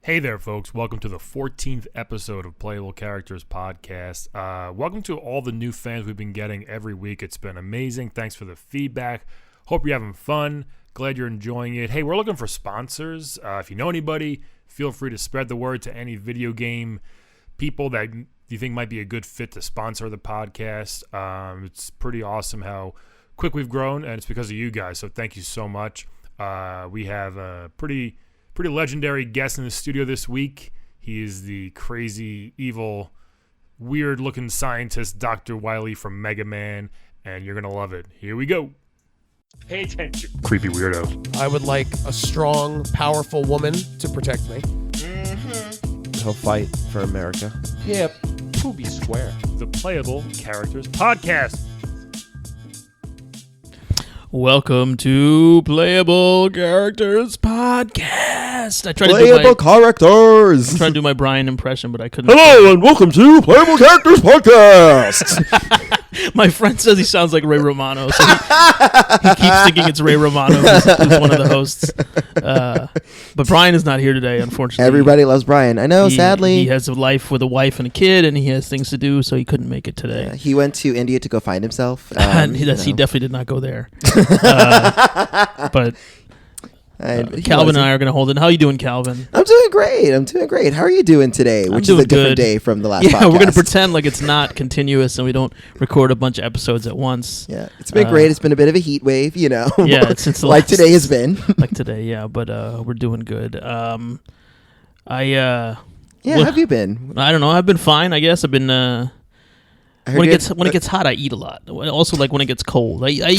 Hey there, folks. Welcome to the 14th episode of Playable Characters Podcast. Welcome to all the new fans we've been getting every week. It's been amazing. Thanks for the feedback. Hope you're having fun. Glad you're enjoying it. Hey, we're looking for sponsors. If you know anybody, feel free to spread the word to any video game people that you think might be a good fit to sponsor the podcast. It's pretty awesome how quick we've grown, and it's because of you guys, so thank you so much. We have a pretty legendary guest in the studio this week. He is the crazy, evil, weird-looking scientist, Dr. Wily from Mega Man, and you're going to love it. Here we go. Pay attention. Creepy weirdo. I would like a strong, powerful woman to protect me. He'll fight for America. Yeah, poopy square. The Playable Characters Podcast. Welcome to Playable Characters Podcast. I tried Playable Characters! I'm trying to do my Brian impression, but I couldn't. Hello and welcome to Playable Characters Podcast! My friend says he sounds like Ray Romano, so he keeps thinking it's Ray Romano who's one of the hosts. But Brian is not here today, unfortunately. Everybody loves Brian. I know, sadly. He has a life with a wife and a kid, and he has things to do, so he couldn't make it today. Yeah, he went to India to go find himself. And he definitely did not go there. But Calvin and I are going to hold it. How are you doing, Calvin? I'm doing great. How are you doing today? Which is a different day from the last podcast. Yeah, we're going to pretend like it's not continuous and we don't record a bunch of episodes at once. Yeah, it's been great. It's been a bit of a heat wave, you know. Yeah, since the like today has been. Like today, yeah. But we're doing good. How have you been? I don't know. I've been fine, I guess. I've been... When it gets hot, I eat a lot. Also, like when it gets cold, I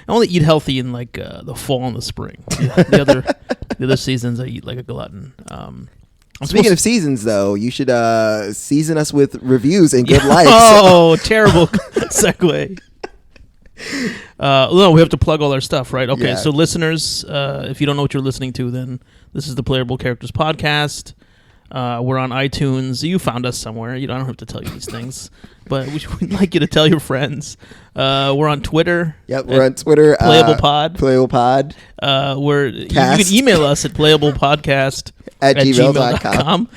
only eat healthy in like the fall and the spring. The other seasons, I eat like a glutton. Speaking of seasons, though, you should season us with reviews and good likes. Oh, terrible segue. No, we have to plug all our stuff, right? Okay, Yeah. So listeners, if you don't know what you're listening to, then this is the Playable Characters Podcast. We're on iTunes. You found us somewhere. I don't have to tell you these things, but we'd like you to tell your friends. We're on Twitter. Yep, we're on Twitter. Playable Pod. Playable Pod. You can email us at playablepodcast at gmail.com.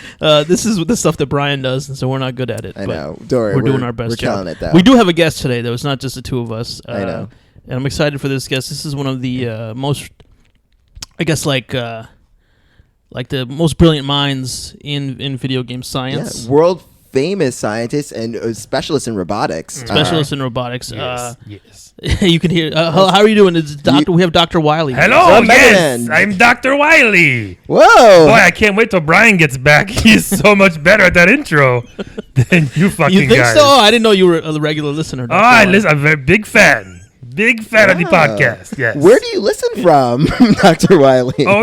This is the stuff that Brian does, and so we're not good at it. I know. Don't worry, we're doing our best we're job. killing it, though. We do have a guest today, though. It's not just the two of us. I know. And I'm excited for this guest. This is one of the most, I guess, like the most brilliant minds in video game science. Yeah, world famous scientists and specialists in robotics. Specialists in robotics. Yes. You can hear. How are you doing? We have Dr. Wily. Hello, yes, I'm Dr. Wily. Whoa. Boy, I can't wait till Brian gets back. He's so much better at that intro than you fucking You think guys. so? I didn't know you were a regular listener. Oh, I'm a very big fan. Big fan of the podcast, yes. Where do you listen from, Dr. Wiley? Oh,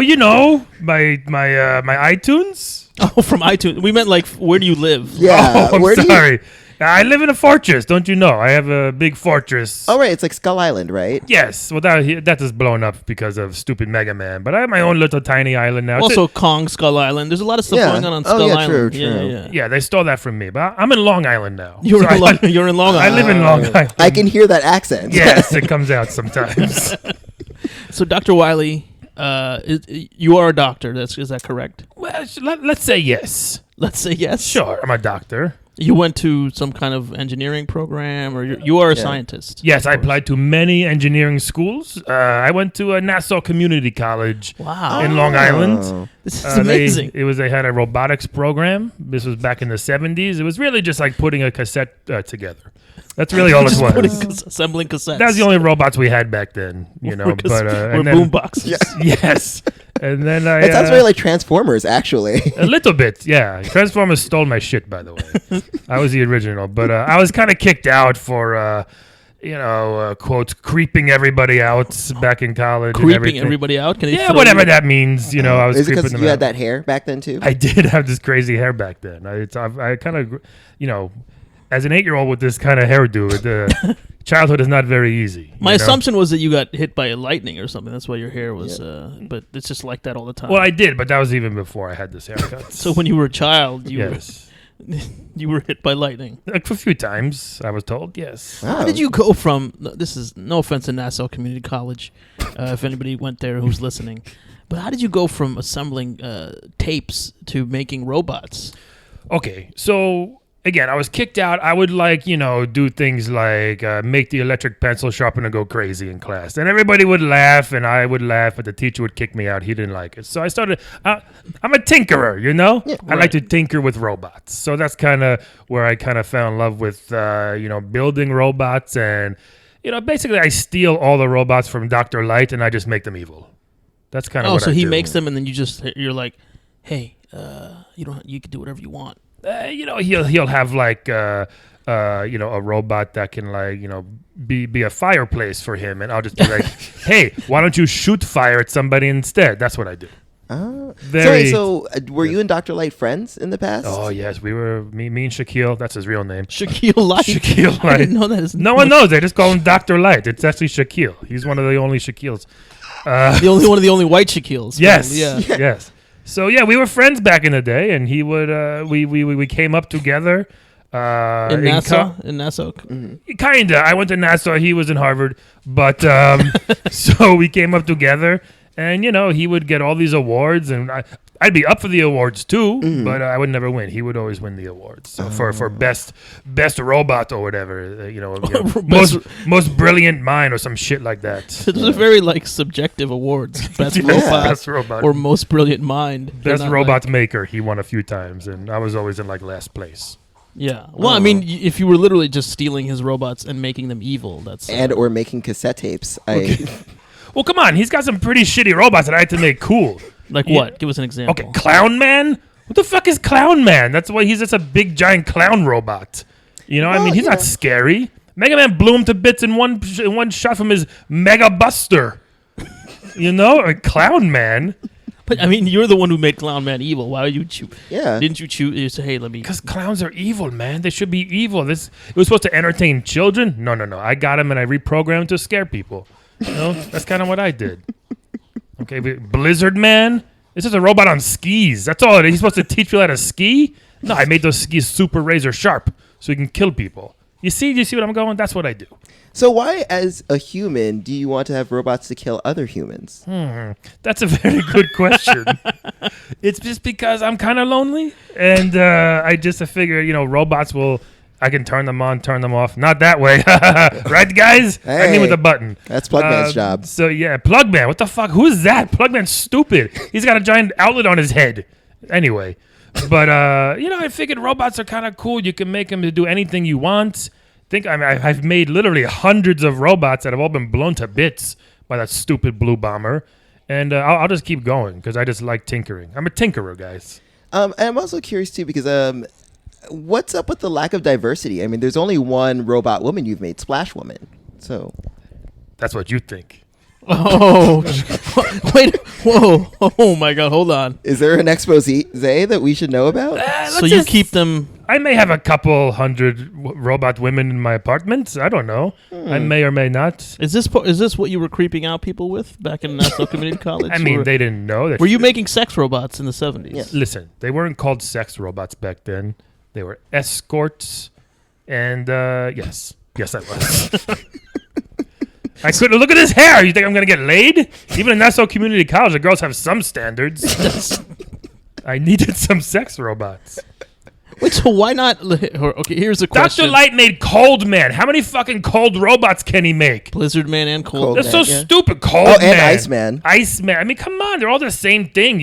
my iTunes? Oh, from iTunes. We meant like, where do you live? Yeah. Oh, I'm sorry. I live in a fortress, don't you know? I have a big fortress. Oh, right. It's like Skull Island, right? Yes. Well, that is blown up because of stupid Mega Man. But I have my own little tiny island now. Also, Kong Skull Island. There's a lot of stuff going on Skull Island. True. Yeah, they stole that from me. But I'm in Long Island now. You're in Long Island. I live in Long Island. I can hear that accent. Yes, it comes out sometimes. So, Dr. Wiley, you are a doctor. Is that correct? Well, let's say yes. Let's say yes. Sure, I'm a doctor. You went to some kind of engineering program, or you are a scientist? Yes, I applied to many engineering schools. I went to a Nassau Community College in Long Island. This is amazing. They had a robotics program. This was back in the 70s. It was really just like putting a cassette together. That's really all it was. Assembling cassettes. That's the only robots we had back then, you know. We're boom boxes. Yes. And then It sounds very like Transformers, actually. A little bit, yeah. Transformers stole my shit, by the way. I was the original. But I was kind of kicked out for, quotes, creeping everybody out back in college. Creeping everybody out? Whatever that means. You know, I was Is it creeping because them you out. had that hair back then, too? I did have this crazy hair back then. I kind of, as an 8-year-old with this kind of hairdo, childhood is not very easy. My assumption was that you got hit by lightning or something. That's why your hair was, but it's just like that all the time. Well, I did, but that was even before I had this haircut. So when you were a child, yes. You were hit by lightning. Like a few times, I was told, yes. Wow. How did you go from, this is no offense to Nassau Community College, if anybody went there who's listening, But how did you go from assembling tapes to making robots? Okay, so again, I was kicked out. I would do things like make the electric pencil sharpener go crazy in class. And everybody would laugh and I would laugh, but the teacher would kick me out. He didn't like it. So I started, I'm a tinkerer, you know? Yeah, I like to tinker with robots. So that's kind of where I kind of fell in love with, building robots. And, basically I steal all the robots from Dr. Light and I just make them evil. That's kind of what I do. Oh, so he makes them and then you're like, hey, you can do whatever you want. He'll have a robot that can be a fireplace for him, and I'll just be like, hey, why don't you shoot fire at somebody instead? That's what I do. So were you and Dr. Light friends in the past? Oh yes, we were. Me and Shaquille. That's his real name. Shaquille Light. Shaquille Light. I didn't know that. No one knows. They just call him Dr. Light. It's actually Shaquille. He's one of the only Shaquilles. The only one of the only white Shaquilles. Yes. Yeah. Yes. So yeah, we were friends back in the day, and he would we came up together in Nassau. In Nassau. Mm-hmm. Kinda. I went to Nassau. He was in Harvard, but so we came up together, and he would get all these awards, and I'd be up for the awards too, but I would never win. He would always win the awards. So for best robot or whatever, most brilliant mind or some shit like that. Those are very subjective awards. Best robot or most brilliant mind. Best robot maker. He won a few times, and I was always in last place. Yeah. Well, I mean, if you were literally just stealing his robots and making them evil, that's or making cassette tapes. Okay. Well, come on. He's got some pretty shitty robots that I had to make cool. Like what? Give us an example. Okay, Clown Man? What the fuck is Clown Man? That's why he's just a big giant clown robot. He's not scary. Mega Man blew him to bits in one shot from his Mega Buster. Clown Man. But I mean, you're the one who made Clown Man evil. Why would you choose? Yeah. Didn't you choose? You say, hey, let me. Because clowns are evil, man. They should be evil. It was supposed to entertain children. No. I got him and I reprogrammed to scare people. That's kind of what I did. Okay, Blizzard Man. This is a robot on skis. That's all it is. He's supposed to teach people how to ski? No, I made those skis super razor sharp so he can kill people. You see what I'm going? That's what I do. So why, as a human, do you want to have robots to kill other humans? That's a very good question. It's just because I'm kind of lonely, and I figure, robots I can turn them on, turn them off. Not that way. Right, guys? Hey, I mean with a button. That's Plugman's job. So, yeah, Plugman. What the fuck? Who is that? Plugman's stupid. He's got a giant outlet on his head. Anyway. But, I figured robots are kind of cool. You can make them to do anything you want. I've made literally hundreds of robots that have all been blown to bits by that stupid blue bomber. And I'll just keep going because I just like tinkering. I'm a tinkerer, guys. And I'm also curious, too, because... what's up with the lack of diversity? I mean, there's only one robot woman you've made, Splash Woman. So that's what you think. Oh, wait! Whoa! Oh my God! Hold on. Is there an expose that we should know about? So you keep them? I may have a couple hundred robot women in my apartment. I don't know. I may or may not. Is this what you were creeping out people with back in Nassau Community College? I mean, they didn't know. Were you making sex robots in the 70s? Yeah. Listen, they weren't called sex robots back then. They were escorts, and yes, I was. I couldn't look at his hair. You think I'm gonna get laid? Even in Nassau Community College, the girls have some standards. I needed some sex robots. Wait, so why not? Okay, here's a question. Dr. Light made Cold Man. How many fucking cold robots can he make? Blizzard Man and Cold Man. That's so stupid. Cold Man. And Iceman. Iceman. I mean, come on. They're all the same thing,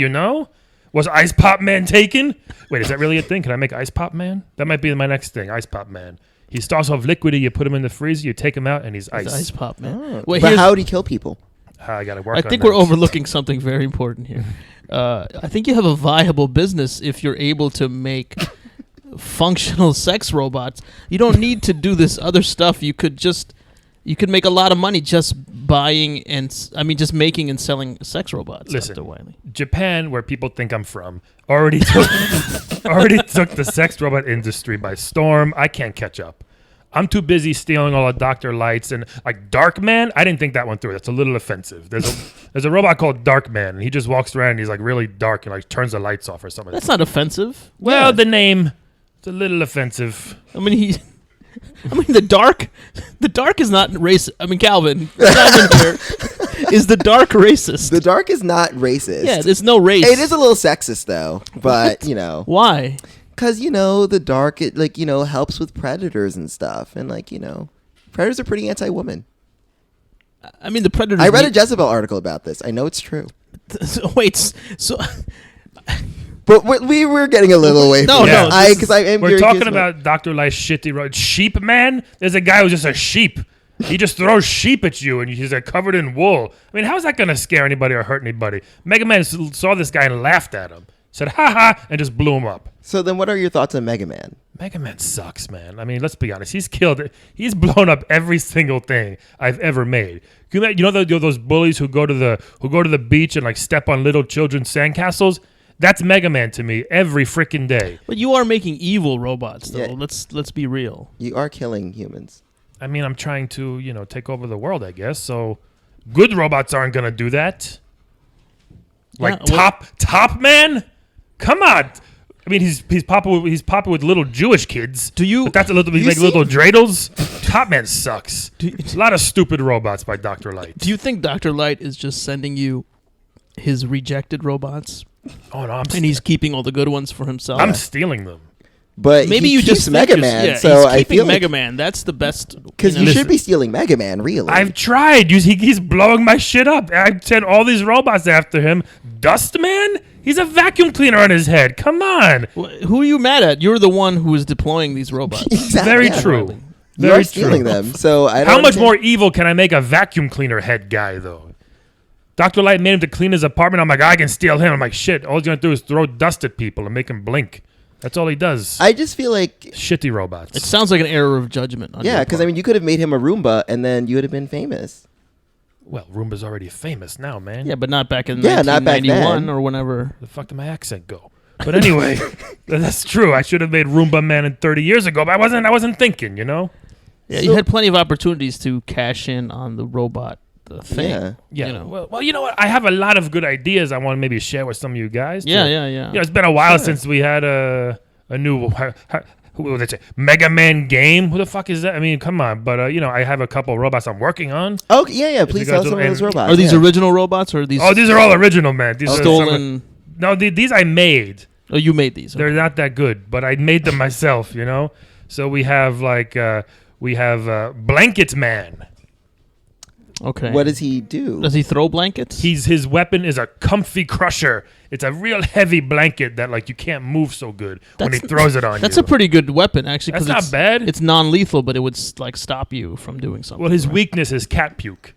Was Ice Pop Man taken? Wait, is that really a thing? Can I make Ice Pop Man? That might be my next thing, Ice Pop Man. He starts off liquidy, you put him in the freezer, you take him out, and he's ice. Ice Pop Man. Oh. Wait, but how would he kill people? I got to work on that. I think we're overlooking something very important here. I think you have a viable business if you're able to make functional sex robots. You don't need to do this other stuff. You could make a lot of money just making and selling sex robots. Listen, Dr. Wily. Japan, where people think I'm from, already took the sex robot industry by storm. I can't catch up. I'm too busy stealing all the Dr. Lights and Dark Man. I didn't think that one through. That's a little offensive. There's a robot called Dark Man, and he just walks around and he's really dark and turns the lights off or something. That's not offensive. Well, the name, it's a little offensive. I mean, the dark is not racist. I mean, Calvin here. Is the dark racist? The dark is not racist. Yeah, there's no race. It is a little sexist though, but you know, Why? because you know the dark, it like you know helps with predators and stuff, and like you know, predators are pretty anti-woman. I mean, the predators. I read a Jezebel article about this. I know it's true. Wait, so But we were getting a little away No, from no, that. Because I am We're curious talking about Dr. Light's shitty road. Sheep man? There's a guy who's just a sheep. He just throws sheep at you and he's like covered in wool. I mean, how is that going to scare anybody or hurt anybody? Mega Man saw this guy and laughed at him. Said, ha ha, and just blew him up. So then what are your thoughts on Mega Man? Mega Man sucks, man. I mean, let's be honest. He's blown up every single thing I've ever made. You know those bullies who go to the beach and like step on little children's sandcastles? That's Mega Man to me every freaking day. But you are making evil robots, though. Yeah. Let's be real. You are killing humans. I mean, I'm trying to, take over the world, I guess. So good robots aren't going to do that. Like Top Man? Come on. I mean, he's popular with little Jewish kids. But that's a little little dreidels. Top Man sucks. A lot of stupid robots by Dr. Light. Do you think Dr. Light is just sending you his rejected robots? Oh no, and he's keeping all the good ones for himself. I'm stealing them. But maybe he you keeps just Mega Man. Yeah, so he's I keeping feel Mega like, Man. That's the best. Because you should be stealing Mega Man, really. I've tried. He's blowing my shit up. I sent all these robots after him. Dust Man? He's a vacuum cleaner on his head. Come on. Who are you mad at? You're the one who is deploying these robots. Exactly. Very Yeah. true. You are stealing them. So I don't How much understand. more evil can I make a vacuum cleaner head guy, though? Dr. Light made him to clean his apartment. I'm like, I can steal him. I'm like, shit. All he's going to do is throw dust at people and make them blink. That's all he does. I just feel like... Shitty robots. It sounds like an error of judgment. Yeah, because I mean, you could have made him a Roomba and then you would have been famous. Well, Roomba's already famous now, man. Yeah, but not back in not back 1991 then. or whenever. The fuck did my accent go? But anyway, that's true. I should have made Roomba Man 30 years ago, but I wasn't thinking, Yeah, you had plenty of opportunities to cash in on the robot thing. Yeah. Well, you know what? I have a lot of good ideas I want to maybe share with some of you guys. Yeah. It's been a while since we had a new what would they say? Mega Man game. Who the fuck is that? I mean, come on. But I have a couple of robots I'm working on. Oh yeah. Please tell us some of those robots. Are these original robots or are these? Oh, these are all original, man. These are stolen. No, these I made. Oh, you made these. They're not that good, but I made them myself. So we have Blanket Man. Okay. What does he do? Does he throw blankets? His weapon is a comfy crusher. It's a real heavy blanket that you can't move so good when he throws it on you. That's a pretty good weapon, actually. That's not bad. It's non-lethal, but it would stop you from doing something. Well, his weakness is cat puke.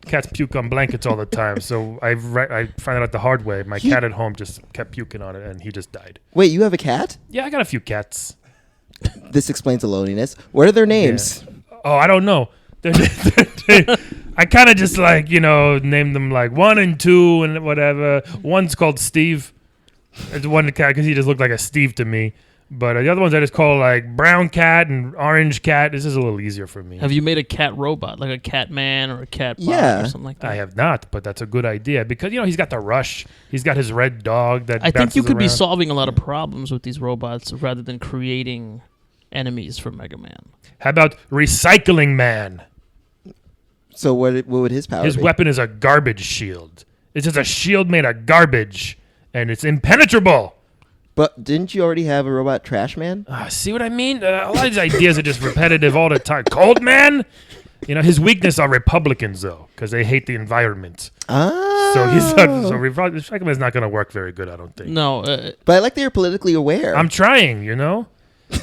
Cats puke on blankets all the time, so I found it out the hard way. My cat at home just kept puking on it, and he just died. Wait, you have a cat? Yeah, I got a few cats. This explains the loneliness. What are their names? Yeah. Oh, I don't know. I kind of just named them 1 and 2 and whatever. One's called Steve. It's one cat because he just looked like a Steve to me. But the other ones I just call brown cat and orange cat. This is a little easier for me. Have you made a cat robot, like a cat man or a cat bot or something like that? I have not, but that's a good idea because he's got the rush. He's got his red dog that I think you could be around. solving a lot of problems with these robots rather than creating enemies for Mega Man. How about Recycling Man? So what would his power His be? weapon is a garbage shield. It's just a shield made of garbage, and it's impenetrable. But didn't you already have a robot Trash Man? See what I mean? A lot of these ideas are just repetitive all the time. Cold Man? His weakness are Republicans, though, because they hate the environment. Oh. So Recycling Man's not going to work very good, I don't think. No. But I like that you're politically aware. I'm trying,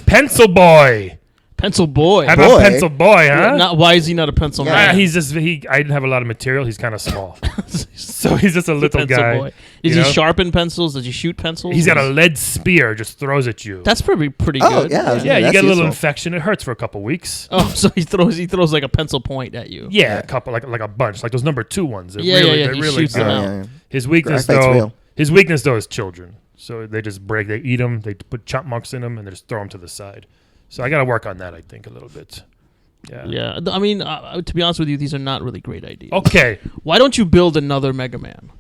Pencil Boy. Pencil Boy. How about Pencil Boy, huh? Why is he not a pencil man? He's just I didn't have a lot of material. He's kind of small, so he's just a little pencil guy. boy. Does he sharpen pencils? Does he shoot pencils? He's got a lead spear, just throws at you. That's pretty Oh, good. yeah. Yeah, you that's get a little useful. infection. It hurts for a couple weeks. Oh, so he throws like a pencil point at you. Yeah, a couple like a bunch, like those number 2 ones. Yeah, they he really shoots them good. out. Yeah. His weakness Graphite's real. though is children. So they just break. They eat them. They put chopmunks in them, and they just throw them to the side. So I got to work on that, I think, a little bit. Yeah. Yeah. I mean, to be honest with you, these are not really great ideas. Okay. Why don't you build another Mega Man?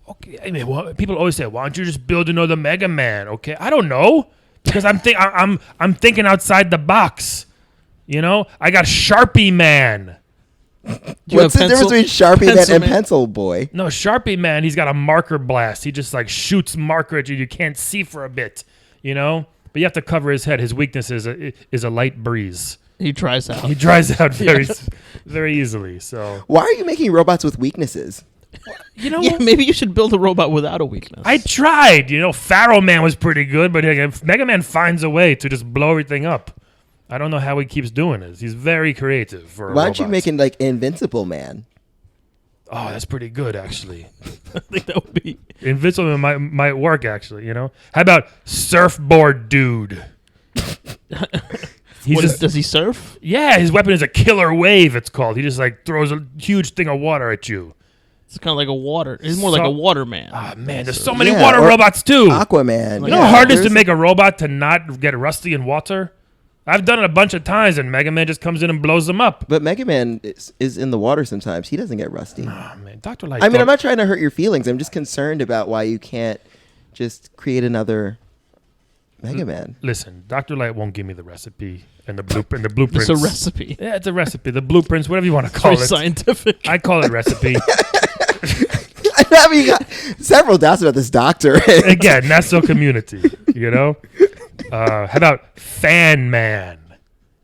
Okay. I mean, people always say, "Why don't you just build another Mega Man?" Okay. I don't know because I'm thinking outside the box. I got Sharpie Man. What's the difference between Sharpie Man Pencil and Man? Pencil Boy? No, Sharpie Man, he's got a marker blast. He just like shoots marker at you. You can't see for a bit, you know? But you have to cover his head. His weakness is a light breeze. He tries out. He dries out very easily. So Why are you making robots with weaknesses? you know, Yeah, maybe you should build a robot without a weakness. I tried. You know, Pharaoh Man was pretty good, but Mega Man finds a way to just blow everything up. I don't know how he keeps doing this. He's very creative for a Why aren't you robot. making like Invincible Man? Oh, that's pretty good actually. I think that would be. Invincible Man might work actually. You know, how about Surfboard Dude? Does he surf? Yeah, his weapon is a killer wave. It's called. He just like throws a huge thing of water at you. It's kind of like a water. It's more like a water man. Ah man, there's so many Yeah, water or robots too. Aquaman. You know how hard it is to make a robot to not get rusty in water? I've done it a bunch of times, and Mega Man just comes in and blows them up. But Mega Man is in the water sometimes. He doesn't get rusty. Oh man, Dr. Light. I mean, I'm not trying to hurt your feelings. I'm just concerned about why you can't just create another Mega Man. Listen, Dr. Light won't give me the recipe and the blueprints. It's a recipe. Yeah, it's a recipe. The blueprints, whatever you want to It's call very it. scientific. I call it recipe. I mean, you got several doubts about this doctor. Again, not so community, you know? How about Fan Man?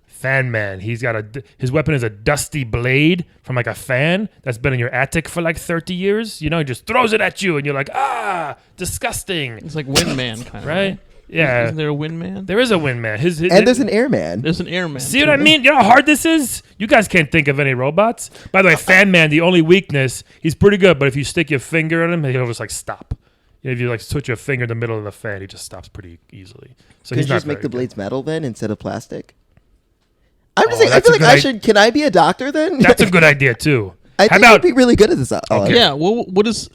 Fan Man. He's got his weapon is a dusty blade from like a fan that's been in your attic for like 30 years. You know, he just throws it at you and you're like, ah, disgusting. It's like Windman kind of. Right? Yeah. Isn't there a Windman? There is a Windman. And there's an Airman. There's an Airman. See what I mean? You know how hard this is? You guys can't think of any robots. By the way, Fan Man, the only weakness, he's pretty good, but if you stick your finger in him, he'll just like stop. If you like switch your finger in the middle of the fan, he just stops pretty easily. So Could he's you not just make very the good. blades metal then instead of plastic? I'm just Oh, saying, I that's feel a like I good should. Can I be a doctor then? That's a good idea too. I How think about I'd be really good at this. Okay. Yeah. Well, what is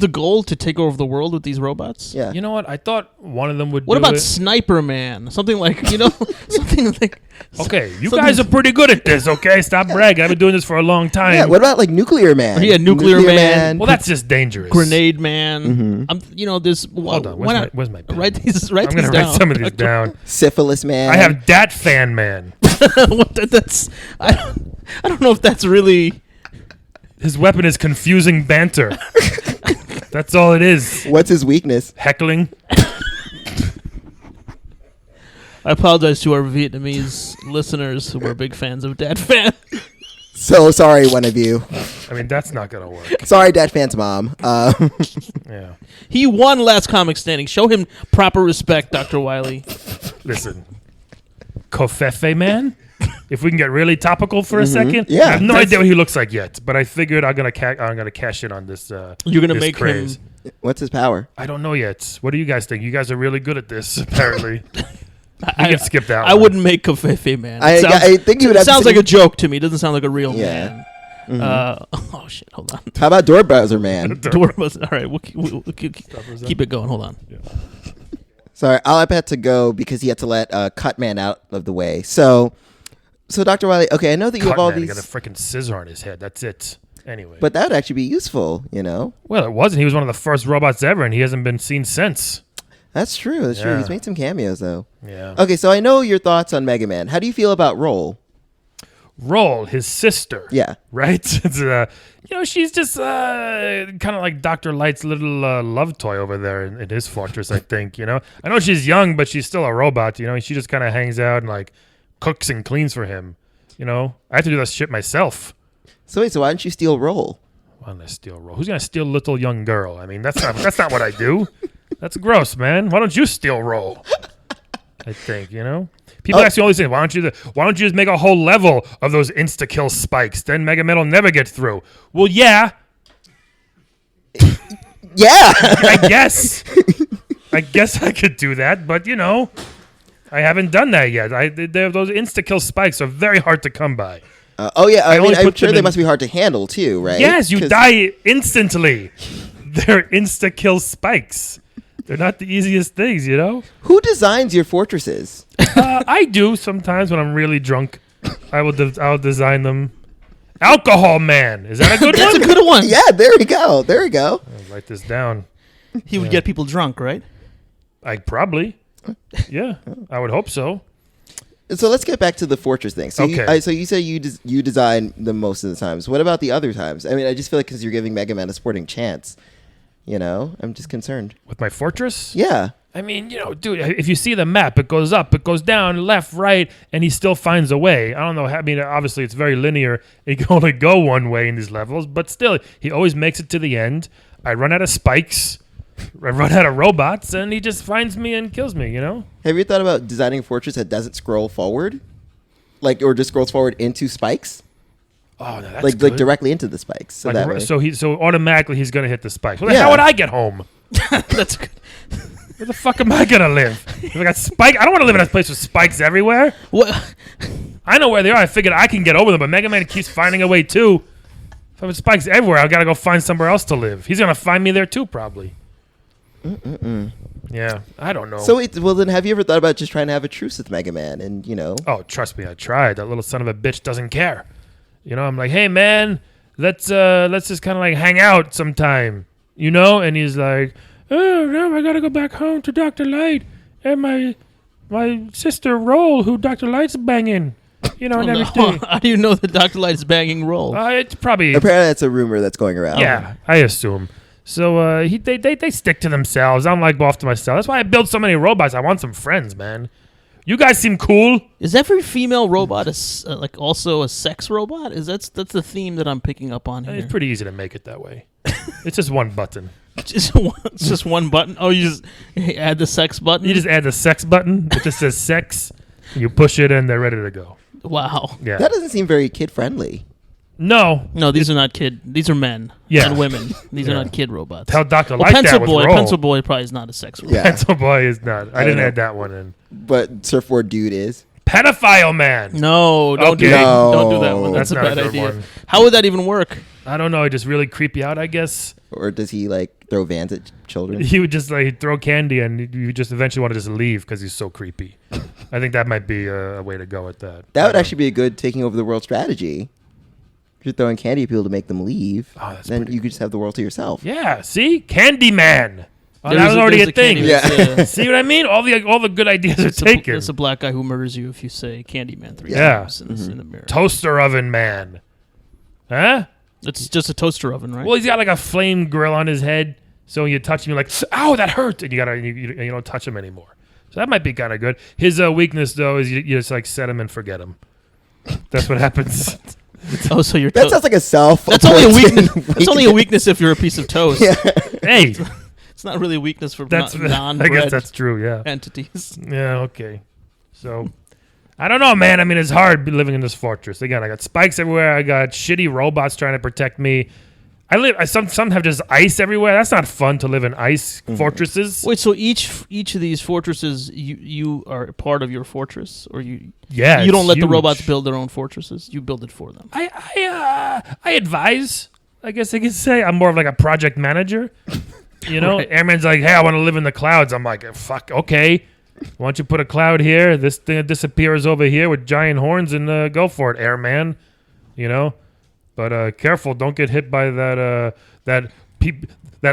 the goal to take over the world with these robots? Yeah. you know what? I thought one of them would. What do about it. Sniper Man? Something like something like. Okay, you something- guys are pretty good at this. Okay, stop bragging. I've been doing this for a long time. Yeah. What about like Nuclear Man? Yeah, Nuclear Man. Well, that's just dangerous. Grenade Man. There's. Hold on. Why not Where's my pen? write these? I'm gonna down. write some of these down. Syphilis Man. I have Dat Fan Man. That's. I don't know if that's really. His weapon is confusing banter. That's all it is. What's his weakness? Heckling. I apologize to our Vietnamese listeners who are big fans of Dad Fan. So sorry, one of you. I mean, that's not gonna work. Sorry, Dad Fan's mom. Yeah. He won last comic standing. Show him proper respect, Dr. Wiley. Listen, Kofefe Man. If we can get really topical for a second, Yeah, I have no that's- idea what he looks like yet, but I figured I'm gonna cash in on this. You're gonna this make craze. him. What's his power? I don't know yet. What do you guys think? You guys are really good at this, apparently. We can skip that. I one. wouldn't make Kofefe Man. I think you would It have to sounds say- like a joke to me. It doesn't sound like a real Yeah. man. Oh shit! Hold on. How about Door Browser Man? Door was all right. We'll keep it going. Hold on. Sorry, I'll have to go because he had to let Cut Man out of the way. So Dr. Wiley, okay, I know that you have all Cut Man, these, he got a freaking scissor on his head. That's it. Anyway, but that would actually be useful, you know? well, it wasn't. He was one of the first robots ever, and he hasn't been seen since. That's true. That's true. Yeah. He's made some cameos, though. Yeah. Okay, so I know your thoughts on Mega Man. How do you feel about Roll? Roll, his sister. Yeah. Right? It's, she's just kind of like Dr. Light's little love toy over there in his fortress, I think, I know she's young, but she's still a robot, She just kind of hangs out and, like, cooks and cleans for him, I have to do that shit myself. So wait, so why don't you steal Roll? Why don't I steal Roll? Who's going to steal little young girl? I mean, that's not what I do. That's gross, man. Why don't you steal Roll? I think, People actually always say, why don't you just make a whole level of those insta-kill spikes? Then Mega Man will never get through. Well, yeah. Yeah. I guess I could do that, but, I haven't done that yet. Those insta-kill spikes are very hard to come by. Oh, yeah. I mean, only I'm put sure them they in- must be hard to handle, too, right? Yes, you 'Cause- die instantly. They're insta-kill spikes. They're not the easiest things, Who designs your fortresses? I do sometimes when I'm really drunk. I'll design them. Alcohol Man. Is that a good That's one? a good one. Yeah, there we go. There we go. I'll write this down. He would get people drunk, right? I probably. Yeah, I would hope so. So let's get back to the fortress thing. So Okay. so you say you design them most of the times. What about the other times? I mean, I just feel like because you're giving Mega Man a sporting chance, I'm just concerned. With my fortress? Yeah. I mean, dude, if you see the map, it goes up, it goes down, left, right, and he still finds a way. I don't know. I mean, obviously, it's very linear. It can only go one way in these levels, but still, he always makes it to the end. I run out of spikes. I run out of robots, and he just finds me and kills me, Have you thought about designing a fortress that doesn't scroll forward? Or just scrolls forward into spikes? Oh, no, that's Like good. directly into the spikes. So that way. So automatically he's going to hit the spikes. Well, Yeah. how would I get home? That's good. Where the fuck am I going to live? If I got spike, I don't want to live in a place with spikes everywhere. What? I know where they are. I figured I can get over them, but Mega Man keeps finding a way too. If I have spikes everywhere, I've got to go find somewhere else to live. He's going to find me there too, probably. Yeah, I don't know. So then have you ever thought about just trying to have a truce with Mega Man and Oh, trust me, I tried. That little son of a bitch doesn't care. I'm like, hey man, let's just kind of like hang out sometime, And he's like, oh no, I gotta go back home to Dr. Light and my sister Roll, who Dr. Light's banging, and everything. How do you know that Dr. Light is banging Roll? It's probably apparently that's a rumor that's going around. yeah, I assume. So they stick to themselves. I'm like off to myself. That's why I build so many robots. I want some friends, man. You guys seem cool. Is every female robot also a sex robot? That's the theme that I'm picking up on here. It's pretty easy to make it that way. It's just one button. It's just one button. Oh, you just add the sex button. You just add the sex button. It just says sex. You push it and they're ready to go. Wow. Yeah. That doesn't seem very kid friendly. No. No, these are not kid. These are men. Yeah. And women. These Yeah. are not kid robots. Tell Dr. Well, Light Pencil that with Boy. Roll. Pencil Boy probably is not a sex robot. Yeah. Pencil Boy is not. I don't didn't know. add that one in. But Surfboard Dude is. Pedophile man. No, don't do Okay. that. No. Don't do that one. That's That's, a not a bad good idea. one. How would that even work? I don't know. He just really creep you out, I guess. Or does he throw vans at children? He would just he'd throw candy and you just eventually want to just leave because he's so creepy. I think that might be a way to go with that. That would actually be a good taking over the world strategy. If you're throwing candy at people to make them leave, Oh, that's then pretty you could just have the world to yourself. Yeah, see? Candyman. Oh, There's that was a- already there's a thing. Candyman, Yeah. See what I mean? All the good ideas are It's taken. a black guy who murders you if you say Candyman 3 Yeah. times in the mirror. Toaster oven man. Huh? It's just a toaster oven, right? Well, he's got like a flame grill on his head. So when you touch him, you're like, ow, that hurt. And you don't touch him anymore. So that might be kind of good. His weakness, though, is you just set him and forget him. That's what happens. Oh, so you're That sounds like a self. That's only a weakness. That's only a weakness if you're a piece of toast. Yeah. Hey, It's not really a weakness for that's I non-bread guess that's true. Yeah. entities. Yeah. Okay. So, I don't know, man. I mean, it's hard living in this fortress. Again, I got spikes everywhere. I got shitty robots trying to protect me. Some have just ice everywhere. That's not fun to live in ice fortresses. Wait, so each of these fortresses, you are part of your fortress, or you Yeah. you don't it's let the huge. robots build their own fortresses. You build it for them. I advise. I guess I could say I'm more of like a project manager. Right. Airman's like, hey, I want to live in the clouds. I'm like, fuck, okay. Why don't you put a cloud here? This thing disappears over here with giant horns and go for it, Airman. But careful, don't get hit by that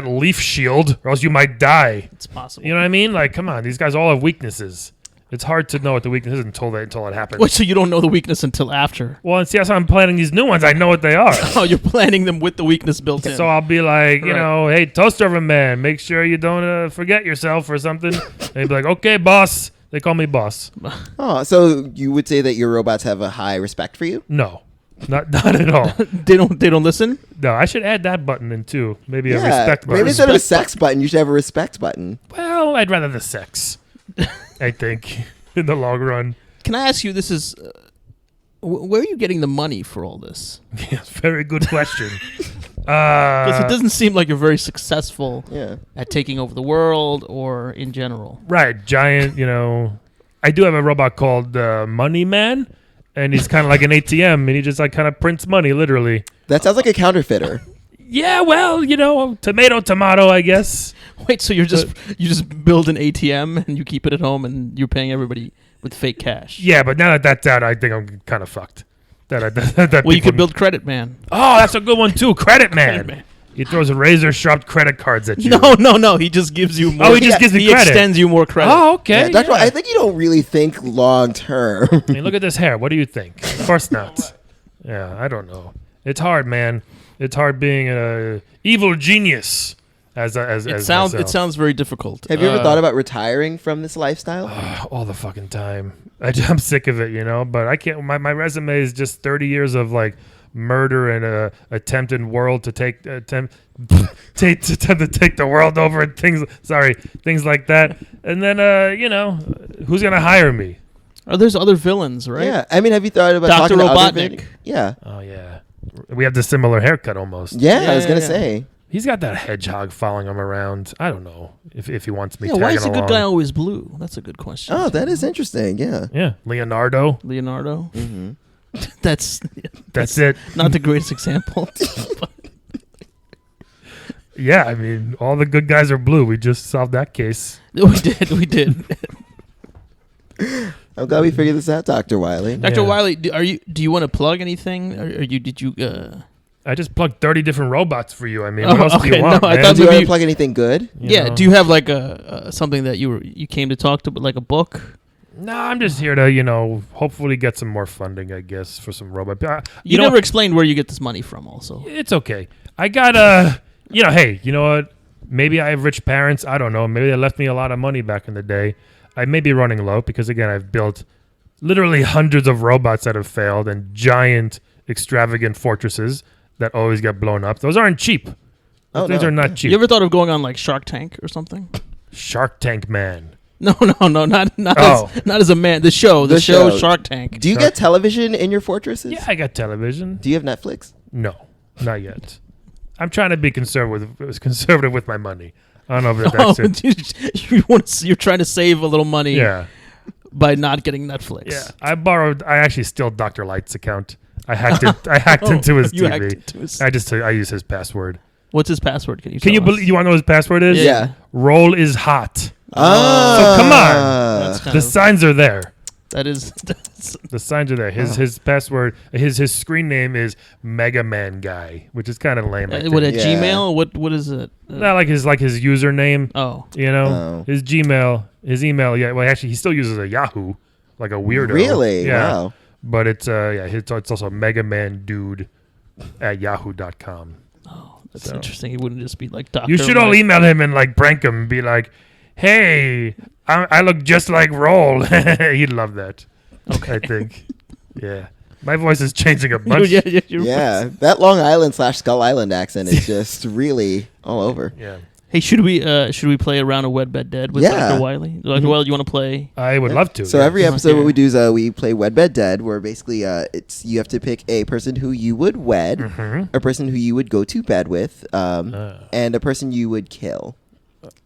leaf shield, or else you might die. It's possible. You know what I mean? Like, come on, these guys all have weaknesses. It's hard to know what the weakness is until it happens. Wait, so you don't know the weakness until after? Well, and see, that's how I'm planning these new ones. I know what they are. Oh, you're planning them with the weakness built in. So I'll be like, Right. hey, toaster oven man, make sure you don't forget yourself or something. And he'd be like, okay, boss. They call me boss. Oh, so you would say that your robots have a high respect for you? No, not at all. They don't listen. No, I should add that button in too. Maybe a Yeah. respect button. Maybe instead of a sex button, you should have a respect button. Well, I'd rather the sex. I think in the long run. Can I ask you? This is where are you getting the money for all this? Yes, very good question. Because it doesn't seem like you're very successful Yeah. at taking over the world or in general. Right, giant. I do have a robot called Money Man, and he's kind of like an ATM, and he just kind of prints money, literally. That sounds like a counterfeiter. Yeah, well, tomato, I guess. Wait, so you just build an ATM and you keep it at home and you're paying everybody with fake cash? Yeah, but now that that's out, I think I'm kind of fucked. That Well, you people- could build Credit Man. Oh, that's a good one too. Credit Man. He throws razor sharp credit cards at you. No. He just gives you more. Oh, he just gives me He credit. extends you more credit. Oh, okay. Yeah, Dr. Wily, I think you don't really think long term. I mean, look at this hair. What do you think? Of course not. Yeah, I don't know. It's hard, man. It's hard being an evil genius. It sounds very difficult. Have you ever thought about retiring from this lifestyle? all the fucking time. I'm sick of it, But I can't. My resume is just 30 years of like murder and attempted world to attempt to take the world over and things like that. And then who's gonna hire me? Oh, there's other villains, right? Yeah, I mean, have you thought about Dr. talking to other Robotnik? Yeah. Oh yeah, we have the similar haircut almost. Yeah, I was gonna say. He's got that hedgehog following him around. I don't know if he wants me. Yeah, tagging why is the good along. guy always blue? That's a good question. Oh, that is interesting. Yeah. Yeah, Leonardo. Mm-hmm. That's it. Not the greatest example. Yeah, I mean, all the good guys are blue. We just solved that case. We did. I'm glad we figured this out, Dr. Wily. Dr. Wily, do you want to plug anything? Did you? I just plugged 30 different robots for you. I mean, what else do you want, no, I man? thought Do you maybe want to plug anything good? Yeah. Do you have like something that you came to talk to, like a book? No, I'm just here to, hopefully get some more funding, I guess, for some robot. You never explained where you get this money from, also. It's okay. I got, hey, you know what? Maybe I have rich parents. I don't know. Maybe they left me a lot of money back in the day. I may be running low because, again, I've built literally hundreds of robots that have failed and giant, extravagant fortresses that always get blown up. Those aren't cheap. Things are not cheap. You ever thought of going on like Shark Tank or something? Shark Tank Man. No, not as a man. The show Shark Tank. Do you get television in your fortresses? Yeah, I got television. Do you have Netflix? No, not yet. I'm trying to be conservative with my money. I don't know if that's it. You're trying to save a little money. Yeah. By not getting Netflix. Yeah, I actually stole Dr. Light's account. I hacked into his TV. Hacked into his... I use his password. What's his password? Can you you want to know what his password is? Yeah. Roll is hot. Oh. So come on. The signs are there. The signs are there. His password, his screen name is Mega Man Guy, which is kind of lame. What at Gmail? What is it? Not like his username. Oh. His Gmail, his email. Yeah. Well, actually, he still uses a Yahoo, like a weirdo. Really? Yeah. Wow. But it's it's also Mega Man Dude at yahoo.com. Oh, that's interesting. He wouldn't just be like Dr. You should all email him and like prank him and be like, "Hey, I look just like Roll." He'd love that. Okay, I think. Yeah, my voice is changing a bunch. Yeah, that Long Island / Skull Island accent is just really all over. Yeah. Hey, should we play a round of Wed Bed Dead with Dr. Wily? Dr. Wily, you want to play? I would love to. So every episode, what we do is we play Wed Bed Dead, where basically you have to pick a person who you would wed, a person who you would go to bed with, and a person you would kill.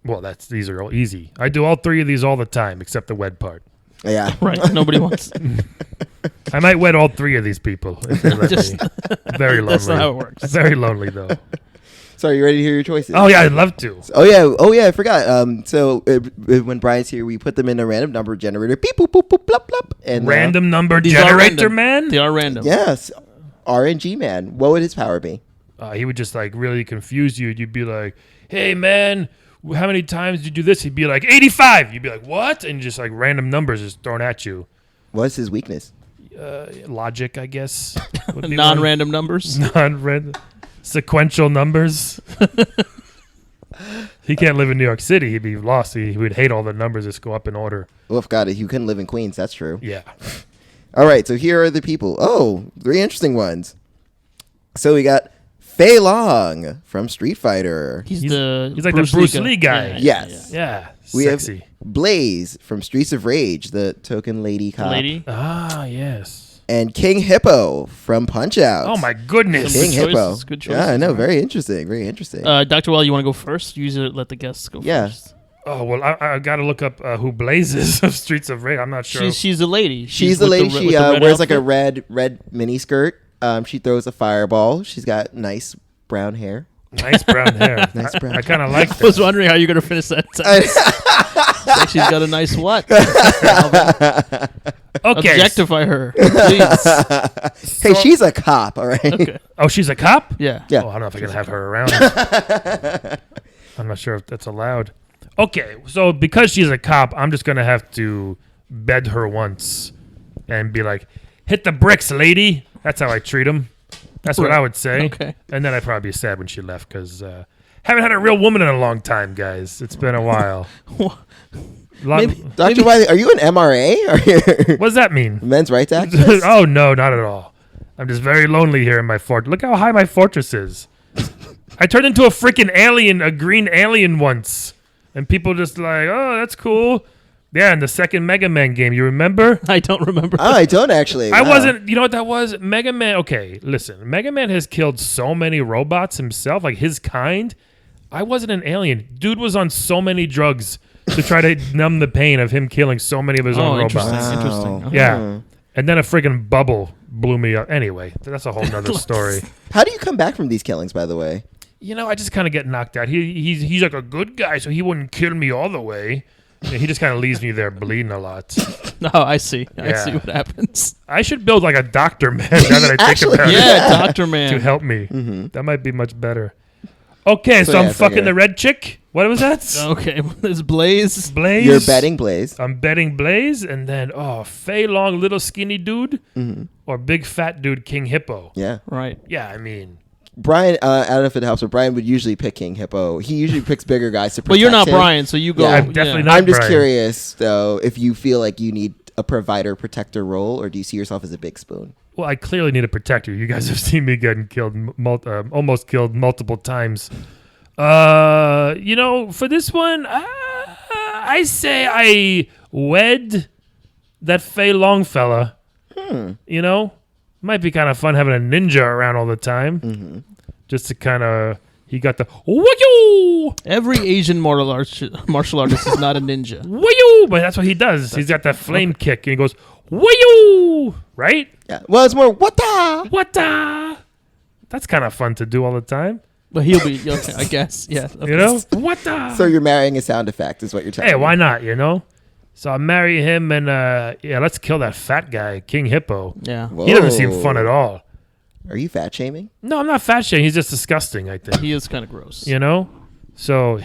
Well, these are all easy. I do all three of these all the time, except the wed part. Yeah, right. Nobody wants. I might wed all three of these people. If they let me. Very lonely. That's not how it works. Very lonely though. So are you ready to hear your choices? Oh yeah, I'd love to. Oh yeah, I forgot. So when Brian's here, we put them in a random number generator. Beep boop boop boop blop blop. And random number generator man. They are random. Yes, RNG man. What would his power be? He would just like really confuse you. You'd be like, "Hey man, how many times did you do this?" He'd be like, 85. You'd be like, "What?" And just like random numbers just thrown at you. What's his weakness? Logic, I guess. Non-random numbers. Non-random. Sequential numbers. He can't live in New York City. He'd be lost. He would hate all the numbers just go up in order. Well, God, you couldn't live in Queens. That's true. Yeah. All right. So here are the people. Oh, 3 interesting ones. So we got Fei Long from Street Fighter. He's like the Bruce Lee guy. Yeah. Yes. Yeah. We Sexy. have Blaze from Streets of Rage, the token lady cop. Ah, yes. And King Hippo from Punch Out. Oh my goodness. King Hippo. Good choices. Yeah, I know. Very interesting. Very interesting. Dr. Well, you want to go first? Usually let the guests go first. Oh, well, I got to look up who Blaze is of Streets of Rage. I'm not sure. She's a lady. She's the lady. She wears like a red mini skirt. She throws a fireball. She's got nice brown hair. Nice brown hair. Nice brown I kind of like that. I was wondering how you're going to finish that sentence. Like she's got a nice what? Okay. Objectify her, please. Hey, she's a cop, all right? Okay. Oh, she's a cop? Yeah. Yeah. Oh, I don't know if I can have her around. I'm not sure if that's allowed. Okay, so because she's a cop, I'm just going to have to bed her once and be like, hit the bricks, lady. That's how I treat them. That's what I would say. Okay. And then I'd probably be sad when she left because haven't had a real woman in a long time, guys. It's been a while. Dr. Wily, are you an MRA? What does that mean? Men's rights activist? Oh, no, not at all. I'm just very lonely here in my fort. Look how high my fortress is. I turned into a freaking alien, a green alien once. And people just like, oh, that's cool. Yeah, in the second Mega Man game, you remember? I don't remember. Oh, I don't actually. I Wow. wasn't, you know what that was? Mega Man, okay, listen. Mega Man has killed so many robots himself, like his kind. I wasn't an alien. Dude was on so many drugs to try to numb the pain of him killing so many of his own robots. Interesting. Wow. Yeah. And then a friggin' bubble blew me up. Anyway, that's a whole nother story. How do you come back from these killings, by the way? You know, I just kind of get knocked out. He's like a good guy, so he wouldn't kill me all the way. Yeah, he just kind of leaves me there bleeding a lot. No, I see. I Yeah. see what happens. I should build like a Dr. Man now that I think Actually, about Yeah, it Dr. Man. to help me. Mm-hmm. That might be much better. Okay, so So, yeah, I'm it's like fucking a- the red chick. What was that? Okay, there's Blaze. Blaze. You're betting Blaze. I'm betting Blaze, and then Fei Long, little skinny dude, Mm-hmm. or big fat dude, King Hippo. Yeah. Right. Yeah, I mean, Brian, I don't know if it helps, but Brian would usually pick King Hippo. He usually picks bigger guys to protect But you're not him. Brian, so you go. Yeah, I'm definitely not. I'm just Brian. curious, though, if you feel like you need a provider protector role, or do you see yourself as a big spoon? well, I clearly need a protector. You guys have seen me getting killed, almost killed multiple times. You know, for this one, I say I wed that Fei Long fella. You know, might be kind of fun having a ninja around all the time, just to kind of. He got the woo Every Asian martial artist is not a ninja. woo, but that's what he does. He's got that flame kick, and he goes woo, right? Yeah. Well, it's more what the. What the? That's kind of fun to do all the time. But he'll be okay, I guess. Yeah. You know what the? So you're marrying a sound effect, is what you're telling Hey, me. why not? You know. So I marry him, and yeah, let's kill that fat guy, King Hippo. Yeah. Whoa. He doesn't seem fun at all. Are you fat shaming? No, I'm not fat shaming. He's just disgusting. I think. He is kind of gross. You know. So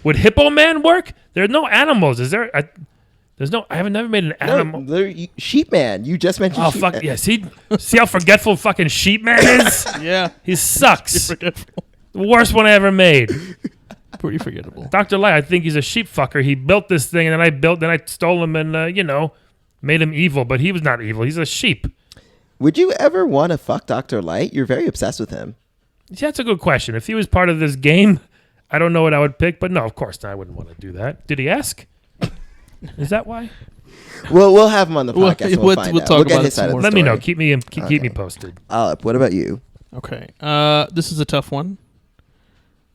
would Hippo Man work? There are no animals. Is there? There's no. I haven't never made an animal. No, Sheep Man. You just mentioned Oh Sheep fuck Man. yeah! See how forgetful fucking Sheep Man is. Yeah. He sucks. Forgetful. The worst one I ever made. Pretty forgettable. Dr. Light, I think he's a sheep fucker. He built this thing, and then I stole him, and you know, made him evil. But he was not evil. He's a sheep. Would you ever want to fuck Dr. Light? You're very obsessed with him. Yeah, that's a good question. If he was part of this game, I don't know what I would pick. But no, of course not. I wouldn't want to do that. Did he ask? Is that why? Well, we'll have him on the podcast. We'll find we'll out. talk We'll get about his it side some of more. the Let me know. story. Keep me posted. What about you? Okay. This is a tough one.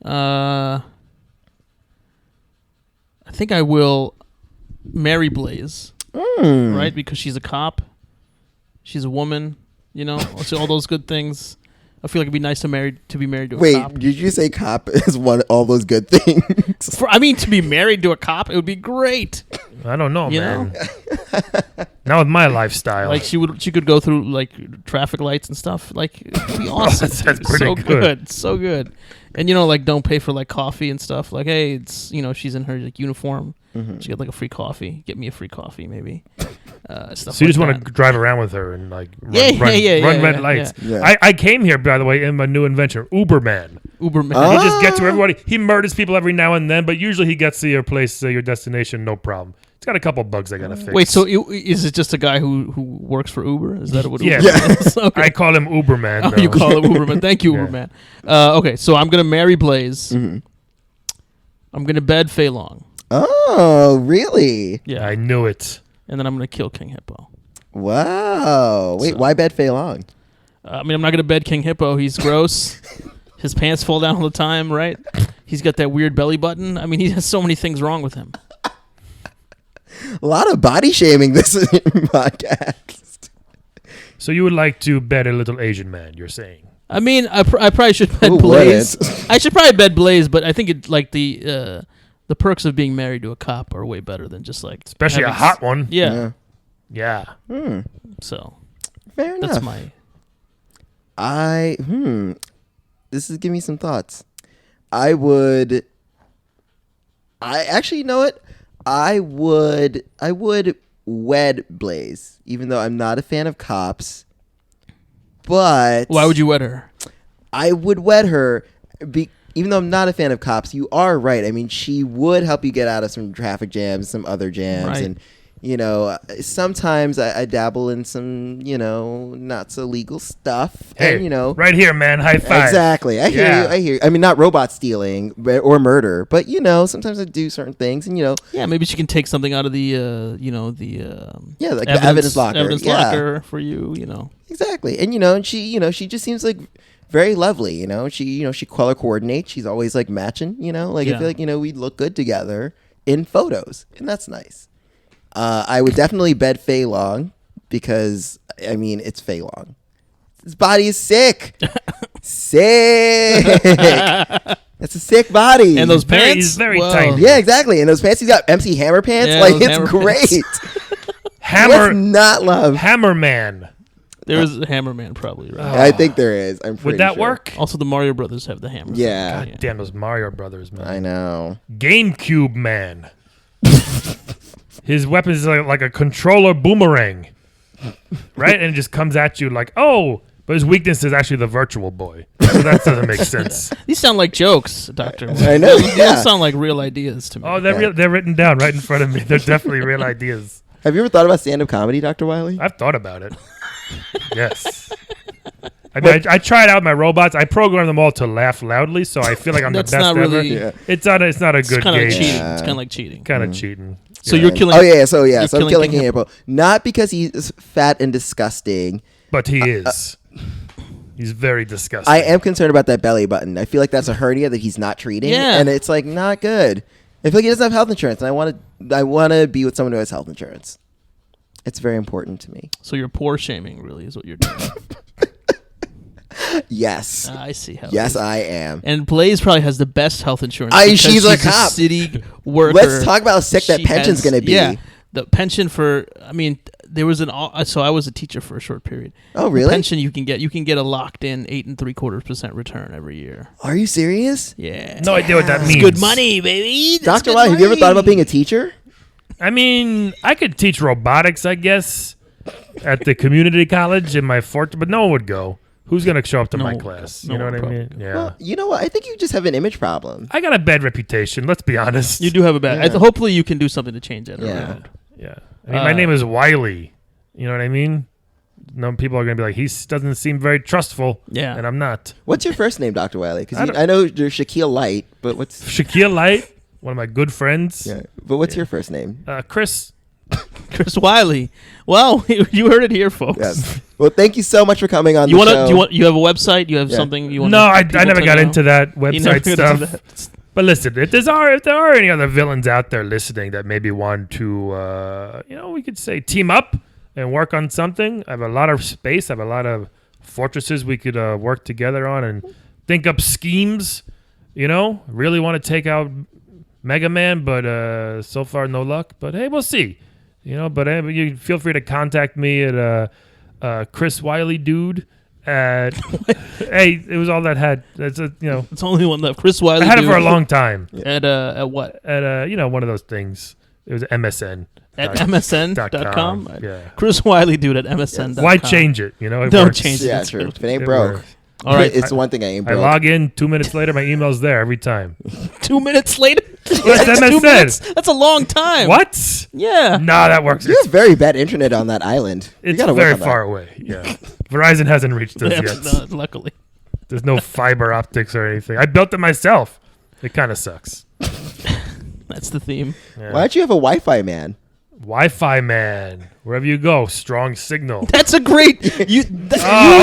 I think I will marry Blaze, right? Because she's a cop. She's a woman, you know, so all those good things. I feel like it'd be nice to be married to a Wait, cop. did you say cop is all those good things? To be married to a cop, it would be great. I don't know, You man. Not with my lifestyle. Like she could go through like traffic lights and stuff. Like it'd be awesome. That's pretty so good. so good. And you know, like don't pay for like coffee and stuff. Like hey, it's she's in her like uniform. She get like a free coffee. Get me a free coffee, maybe. Stuff So you just like want to drive around with her and like run Yeah, red lights. Yeah. I came here, by the way, in my new invention, Uberman. Uberman. He just gets to everybody. He murders people every now and then, but usually he gets to your place, your destination, no problem. It's got a couple bugs I gotta fix. Wait, so is it just a guy who works for Uber? Is that what Yeah. Uber is? Okay. I call him Uberman. Oh, though. you call him Uberman. Thank you, Yeah. Uberman. Okay, so I'm gonna marry Blaze. I'm gonna bed Fei Long. Oh, really? Yeah, I knew it. and then I'm gonna kill King Hippo. Wow. Wait, So- why bet Fei Long? I mean, I'm not gonna bed King Hippo. He's gross. His pants fall down all the time, right? He's got that weird belly button. I mean, he has so many things wrong with him. A lot of body shaming this podcast. So you would like to bet a little Asian man? You're saying? I mean, I probably should bed Who Blaze. wouldn't? I should probably bed Blaze, but I think it like the perks of being married to a cop are way better than just like Especially a having hot one. Yeah. Yeah. So Fair enough. that's my. This is giving me some thoughts. I actually, you know what? I would wed Blaze, even though I'm not a fan of cops. But Why would you wed her? I would wed her, even though I'm not a fan of cops. You are right. I mean, she would help you get out of some traffic jams, some other jams, Right. and sometimes I dabble in some not so legal stuff. Hey, And right here, man. High five. exactly. I hear Yeah. you. I hear you. I mean, not robot stealing or murder, but sometimes I do certain things, and Yeah, maybe she can take something out of the like evidence, the evidence locker. evidence Yeah. locker for you. Exactly. And and she just seems like very lovely, she color coordinates. She's always like matching, I Yeah. feel like we look good together in photos, and that's nice. I would definitely bed Fei Long because I mean it's Fei Long. His body is sick. Sick. That's a sick body. And those pants, He's very Whoa. tiny. Yeah, exactly. And those pants, he's got MC Hammer pants. Yeah, like those it's hammer great. Hammer. Let's not love. Hammerman. There is a Hammerman, probably, right? I think there is. I'm pretty Would that sure. work? Also, the Mario Brothers have the hammer. Yeah. God damn those Mario Brothers, man. I know. GameCube man. His weapon is like a controller boomerang, right? And it just comes at you like, oh, but his weakness is actually the Virtual Boy. So that doesn't make sense. These sound like jokes, Doctor. I know. These Yeah. sound like real ideas to me. Oh, they're written down right in front of me. They're definitely real ideas. Have you ever thought about stand-up comedy, Dr. Wily? I've thought about it. Yes. I mean, I tried out my robots. I programmed them all to laugh loudly, so I feel like I'm the That's best not ever. really. Yeah. It's not a It's good kind of gauge. cheating. Yeah. It's kind of like cheating. Kind of cheating. So Yeah. you're killing. Oh yeah, so you're I'm killing King King April. Not because he's fat and disgusting. But he is. He's very disgusting. I am concerned about that belly button. I feel like that's a hernia that he's not treating, Yeah. and it's like not good. I feel like he doesn't have health insurance, and I want to be with someone who has health insurance. It's very important to me. So you're poor shaming, really, is what you're doing. Yes. I see how. Yes, it is. I am. And Blaze probably has the best health insurance. She's because a cop. city worker. Let's talk about how sick that She pension's has- going to be. Yeah, the pension for. I mean, there was So I was a teacher for a short period. Oh, The really? pension you can get a locked in 8.75% return every year. Are you serious? Yeah. no idea what that It's means. good money, baby. That's Dr. good Wily, have you ever money. thought about being a teacher? I mean, I could teach robotics, I guess, at the community college in my fort, but no one would go. Who's going to show up to No my one class? would go. You know No what I one mean? probably Yeah. Well, you know what? I think you just have an image problem. I got a bad reputation, let's be honest. You do have a bad. Yeah. Hopefully, you can do something to change that Yeah. around. Yeah. I mean, my name is Wily. You know what I mean? No, people are going to be like, he doesn't seem very trustful. Yeah. And I'm not. What's your first name, Dr. Wily? I Because don't- I know you're Shaquille Light, but what's Shaquille Light, one of my good friends. But what's your first name? Chris. Chris Wily. Well, you heard it here, folks. Yes. Well, thank you so much for coming on You the want show. to? You have a website? You have Yeah. something you want? No, I never got into that website stuff. That. But listen, if there are any other villains out there listening that maybe want to, we could say team up and work on something. I have a lot of space. I have a lot of fortresses we could work together on and think up schemes. Really want to take out Mega Man, but so far no luck. But hey, we'll see. But you feel free to contact me at Chris Wily Dude. Hey, it was all that had. That's It's only one left. Chris Wily. I had it Dude. for a long time. At what? At one of those things. It was MSN. At MSN.com. Yeah. Chris Wiley, dude, at MSN.com. Why change it? It Don't works. change it. Yeah, It's true. true. If it ain't It broke. works. All right. It's the one thing I ain't I broke. log in 2 minutes later. My email's there every time. 2 minutes later. That's That's MSN. 2 minutes. That's a long time. What? Yeah. Nah, that works. You have very bad internet on that island. You It's gotta work very on that. far away. Yeah. Verizon hasn't reached us Yeah, yet. no, luckily. There's no fiber optics or anything. I built it myself. It kind of sucks. That's the theme. Yeah. Why don't you have a Wi-Fi man? Wi-Fi man. Wherever you go, strong signal. That's a great. You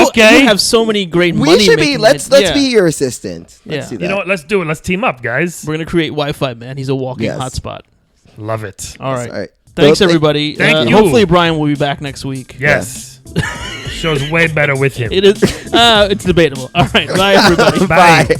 okay. You have so many great We money. should be. making Let's yeah. be your assistant. Let's Yeah. do that. You know what? Let's do it. Let's team up, guys. We're gonna create Wi-Fi, man. He's a walking Yes. hotspot. Love it. All right. All right. Thanks, Well, everybody. thank you. Hopefully, Brian will be back next week. Yes. Show's way better with him. It is. It's debatable. All right. Bye, everybody. Bye. Bye.